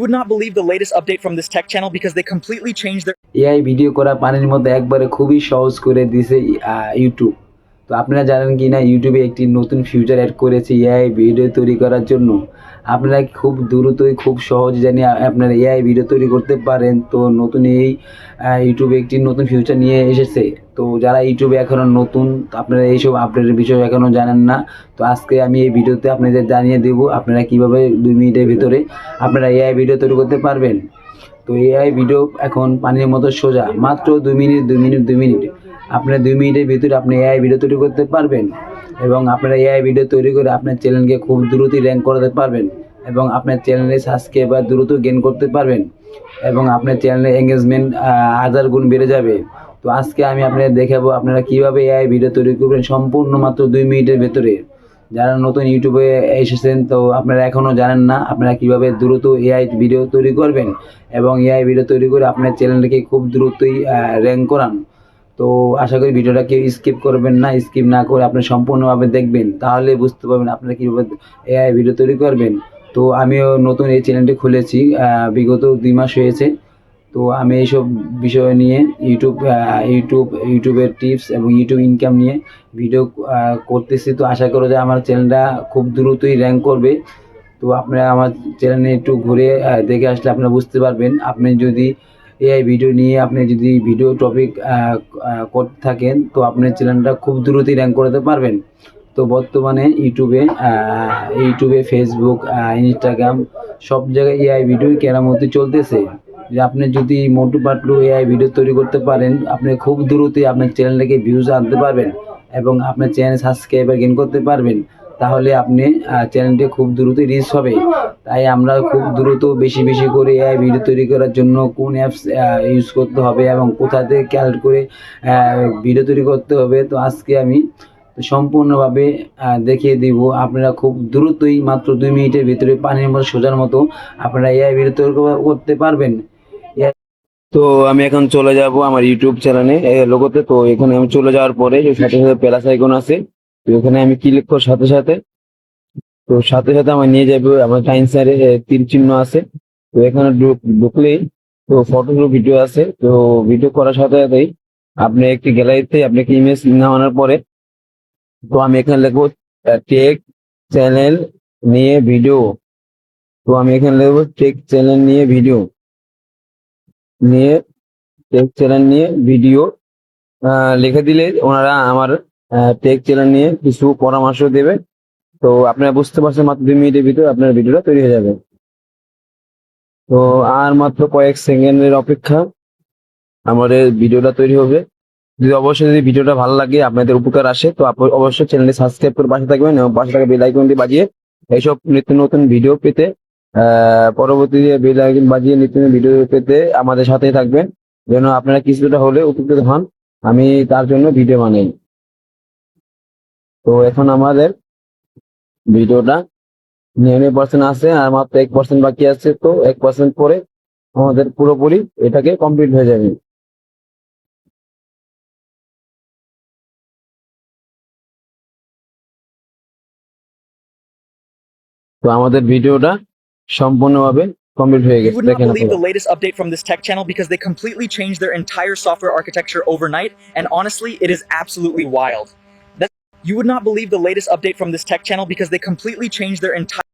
would not believe the latest update from this tech channel because they completely changed their AI video করা পানির মধ্যে একবারে খুবই সহজ করে দিয়েছে ইউটিউব। তো আপনারা জানেন কি না, ইউটিউবে একটি নতুন ফিচার অ্যাড করেছে এআই ভিডিও তৈরি করার জন্য। আপনারা খুব দ্রুতই খুব সহজে জানি আপনারা এআই ভিডিও তৈরি করতে পারেন। তো নতুন এই ইউটিউবে একটি নতুন ফিচার নিয়ে এসেছে। তো যারা ইউটিউবে এখনও নতুন, আপনারা এইসব আপডেটের বিষয়ে এখনও জানেন না, তো আজকে আমি এই ভিডিওতে আপনাদের জানিয়ে দেবো আপনারা কীভাবে 2 মিনিটের ভিতরে আপনারা এআই ভিডিও তৈরি করতে পারবেন। তো এআই ভিডিও এখন পানির মতো সোজা, মাত্র 2 মিনিট আপনার 2 মিনিটের ভিতরে আপনি এআই ভিডিও তৈরি করতে পারবেন এবং আপনারা এআই ভিডিও তৈরি করে আপনার চ্যানেলকে খুব দ্রুতই র্যাঙ্ক করাতে পারবেন এবং আপনার চ্যানেলে সাবস্ক্রাইবার দ্রুত গেইন করতে পারবেন এবং আপনার চ্যানেলের এঙ্গেজমেন্ট 1000 গুণ বেড়ে যাবে। তো আজকে আমি আপনাদের দেখাবো আপনারা কীভাবে এআই ভিডিও তৈরি করবেন সম্পূর্ণ মাত্র 2 মিনিটের ভেতরে। যারা নতুন ইউটিউবে এসেছেন, তো আপনারা এখনও জানেন না আপনারা কীভাবে দ্রুত এআই ভিডিও তৈরি করবেন এবং এআই ভিডিও তৈরি করে আপনার চ্যানেলকে খুব দ্রুতই র্যাঙ্ক করান। তো আশা করি ভিডিওটা কেউ স্কিপ করবেন না, স্কিপ না করে আপনি সম্পূর্ণভাবে দেখবেন, তাহলে বুঝতে পারবেন আপনারা কীভাবে এআই ভিডিও তৈরি করবেন। তো আমিও নতুন এই চ্যানেলটি খুলেছি, বিগত 2 মাস হয়েছে। তো আমি এইসব বিষয় নিয়ে ইউটিউবের টিপস এবং ইউটিউব ইনকাম নিয়ে ভিডিও করতেছি। তো আশা করি যে আমার চ্যানেলটা খুব দ্রুতই র্যাঙ্ক করবে। তো আপনারা আমার চ্যানেলে একটু ঘুরে দেখে আসলে আপনারা বুঝতে পারবেন। আপনি যদি এআই ভিডিও নিয়ে আপনি যদি ভিডিও টপিক করতে থাকেন, তো আপনার চ্যানেলটা খুব দ্রুতই র্যাঙ্ক করতে পারবেন। তো বর্তমানে ইউটিউবে ফেসবুক, ইনস্টাগ্রাম সব জায়গায় এআই ভিডিও কেরামতি চলতেছে। যে আপনি যদি মোটু পাতলু এআই ভিডিও তৈরি করতে পারেন, আপনি খুব দ্রুতই আপনার চ্যানেলটাকে ভিউজ আনতে পারবেন এবং আপনার চ্যানেল সাবস্ক্রাইবার গেইন করতে পারবেন। তাহলে আপনি চ্যানেলটি খুব দ্রুতই রিচ হবে। তাই আমরা খুব দ্রুত বেশি করে এআই ভিডিও তৈরি করার জন্য কোন অ্যাপস ইউজ করতে হবে এবং কোথা থেকে ক্যালকুলেট করে ভিডিও তৈরি করতে হবে, তো আজকে আমি সম্পূর্ণভাবে দেখিয়ে দিব। আপনারা খুব দ্রুতই মাত্র 2 মিনিটের ভিতরে পানির মতো সোজার মতো আপনারা এআই ভিডিও তৈরি করতে পারবেন। তো আমি এখন চলে যাব আমার ইউটিউব চ্যানেলে লোগোতে। তো এখানে আমি চলে যাওয়ার পরে যে সাথে প্লাস আইকন আছে, তো এখানে আমি ক্লিক করার সাথে সাথে আমার নিয়ে যাবে আমার টাইমসারে তীর চিহ্ন আছে। তো এখানে ঢুকলেই তো ফটো ভিডিও আছে। তো ভিডিও করার সাথে সাথেই আপনি একটি গ্যালারিতে আপনি একটি ইমেজ নামানোর পরে, তো আমি এখানে লিখবো টেক চ্যানেল নিয়ে ভিডিও। তো আমি এখানে লিখবো টেক চ্যানেল নিয়ে ভিডিও লিখে দিলে ওনারা আমার টেক চ্যানেল নিয়ে কিছু পরামর্শ দেবে। তো আপনারা বুঝতে পারছেন মাত্র 2 মিনিটের ভিতরে আপনার ভিডিওটা তৈরি হয়ে যাবে। তো আর মাত্র কয়েক সেকেন্ডের অপেক্ষা, আমাদের ভিডিওটা তৈরি হবে। যদি ভিডিওটা ভালো লাগে, আপনাদের উপকার আসে, তো অবশ্যই চ্যানেলটি সাবস্ক্রাইব করে পাশে থাকবেন এবং পাশে থাকা বেল আইকনটি বাজিয়ে এইসব নিত্য নতুন ভিডিও পেতে পরবর্তীতে বেল আইকন বাজিয়ে নিত্য নতুন ভিডিও পেতে আমাদের সাথেই থাকবেন, যেন আপনারা কিছুটা হলে উপকৃত হন। আমি তার জন্য ভিডিও বানাই। তো এখন আমাদের ভিডিওটা 99% আছে আর মাত্র 1% বাকি আছে। তো 1% পরে আমাদের পুরোপুরি এটাকে কমপ্লিট হয়ে যাবে। তো আমাদের ভিডিওটা সম্পূর্ণভাবে কমপ্লিট হয়ে You গেছে, would not দেখেন believe আপনারা। the latest update from this tech channel because they completely changed their entire software architecture overnight, and honestly, it is absolutely wild. You would not believe the latest update from this tech channel because they completely changed their entire